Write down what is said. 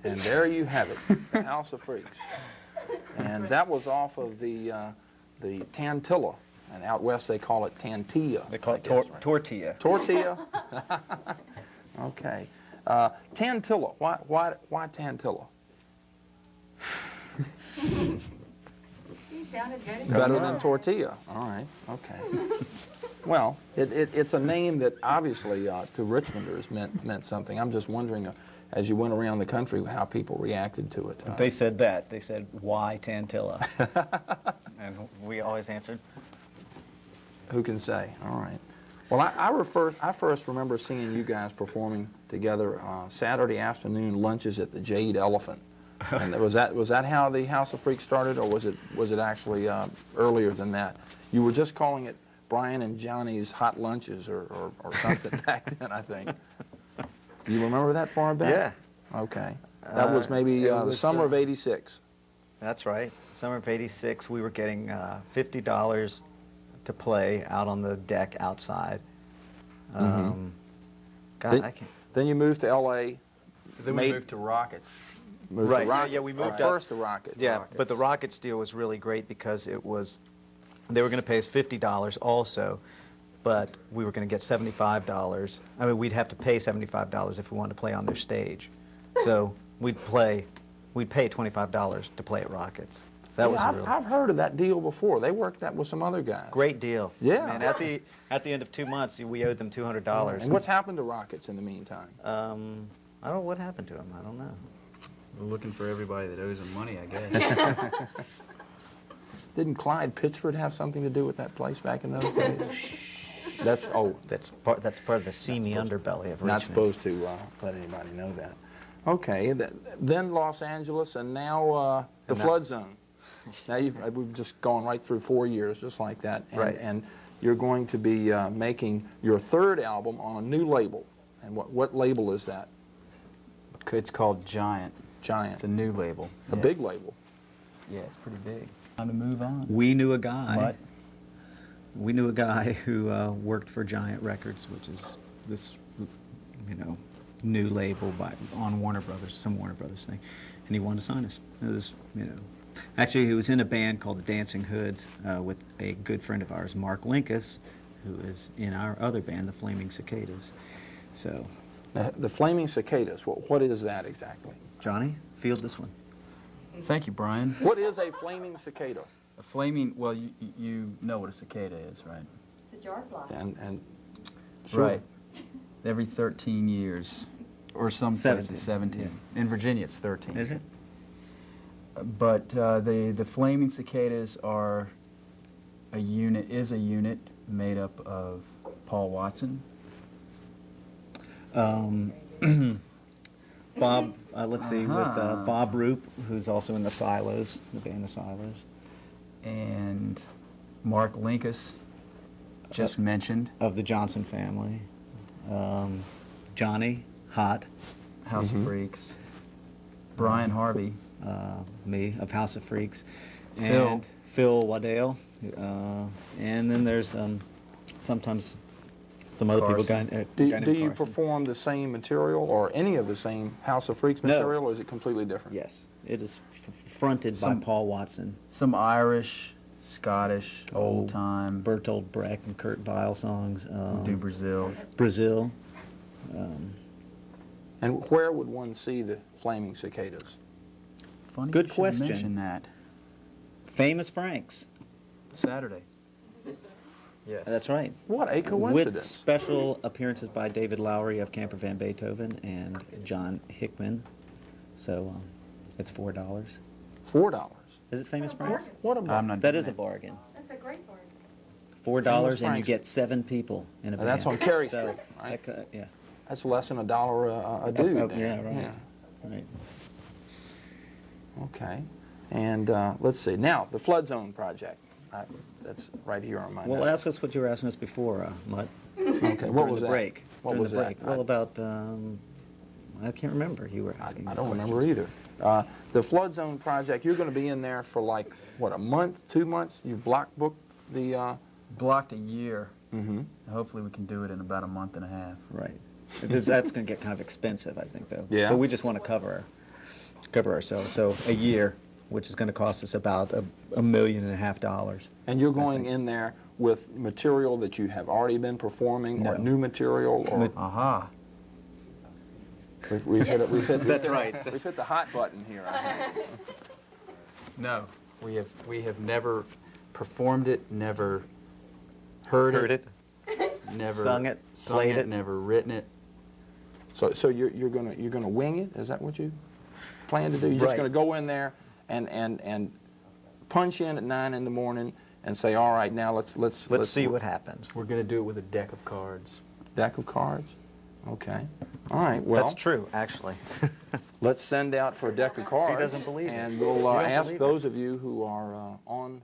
And there you have it, the House of Freaks. And that was off of the Tantilla. And out west they call it Tantilla. They call it tortilla. Tortilla? Okay. Tantilla, why Tantilla? You sounded good. Better than tortilla. All right, okay. Well, it's a name that obviously to Richmonders meant something. I'm just wondering, as you went around the country, how people reacted to it. They said that. They said, why Tantilla? And we always answered, who can say? All right. Well, I first remember seeing you guys performing together Saturday afternoon lunches at the Jade Elephant. And was that how the House of Freaks started, or was it actually earlier than that? You were just calling it Bryan and Johnny's Hot Lunches or something back then, I think. Do you remember that far back? Yeah. Okay. That was maybe the summer of '86. That's right. Summer of '86, we were getting $50 to play out on the deck outside. God, I can't. Then you moved to L.A. Then we moved to Rockets. Moved Right, to yeah, Rockets. yeah, we moved first to Rockets. Yeah, but the Rockets deal was really great because it was, they were going to pay us $50 also, but we were going to get $75. I mean, we'd have to pay $75 if we wanted to play on their stage. So we'd pay $25 to play at Rockets. That was I've heard of that deal before. They worked that with some other guys. great deal. Yeah. And at the end of 2 months, we owed them $200. And what's happened to Rockets in the meantime? I don't know what happened to them. I don't know. We're looking for everybody that owes them money, I guess. Didn't Clyde Pitchford have something to do with that place back in those days? That's part of the seamy underbelly of Richmond. not supposed to let anybody know that. Okay, then Los Angeles, and now the Flood Zone. Now we've just gone right through 4 years, just like that. And, Right. And you're going to be making your third album on a new label. And what label is that? It's called Giant. Giant. It's a new label. A big label. Yeah, it's pretty big. Time to move on. We knew a guy. What? We knew a guy who worked for Giant Records, which is this, new label on Warner Brothers, some Warner Brothers thing, and he wanted to sign us. It was, actually, he was in a band called the Dancing Hoods with a good friend of ours, Mark Linkus, who is in our other band, the Flaming Cicadas. So, The Flaming Cicadas, what is that exactly? Johnny, field this one. Thank you, Brian. What is a flaming cicada? A flaming, well, you know what a cicada is, right? It's a jar fly. And Right. Every 13 years, or some places 17. Yeah. In Virginia, it's 13. Is it? But the flaming cicadas are a unit made up of Paul Watson, Bob, let's see, with Bob Roop, who's also in the Silos, the band The Silos. and Mark Linkus, just mentioned, Of the Johnson family. Johnny Hott, House of Freaks, Bryan Harvey, me, of House of Freaks. Phil. And Phil Waddell. And then there's sometimes some other Carson. people. do named you Carson. perform the same material or any of the same House of Freaks No. material, or is it completely different? Yes, it is fronted Some- by Paul Watson, some Irish, Scottish, old time, Bertolt Brecht and Kurt Weill songs. do Brazil. Brazil. And where would one see the Flaming Cicadas? Funny Good you should question. mention that. Famous Franks. Saturday. Yes. That's right. What a With coincidence. special appearances by David Lowery of Camper Van Beethoven and John Hickman. So it's $4. $4. Is it Famous Franks? What a I'm not That doing is a it. bargain. That's a great bargain. $4 and you Franks. get 7 people in a band. that's on Cary So, Street, right? yeah. That's less than $1 a dude. Oh, then. yeah, right. Right. Okay. And let's see. Now, the Flood Zone project. That's right here on my Well, notes. ask us what you were asking us before, Mutt. Okay. What During was the that? break. What During was the that? break. Well, about, I can't remember. You were asking. I me don't questions. remember either. The Flood Zone project, you're going to be in there for like, what, a month, 2 months? You've block booked the... Blocked a year. Mm-hmm. Hopefully we can do it in about a month and a half. Right. That's going to get kind of expensive, I think, though. Yeah. But we just want to cover cover ourselves. So a year, which is going to cost us about $1.5 million. And you're going in there with material that you have already been performing, or No. new material, or Aha. we've hit it. That's right. We've hit the hot button here. I think. No, we have never performed it, never heard it, never Sung it, played it. never written it. So you're gonna wing it? Is that what you plan to do? You're just Right. gonna go in there and punch in at 9 in the morning and say, all right, now let's see what happens. We're gonna do it with a deck of cards. Deck of cards. Okay. All right. Well, That's true, actually. let's send out for a deck of cards. doesn't believe it. And we'll You don't ask believe it. those of you who are on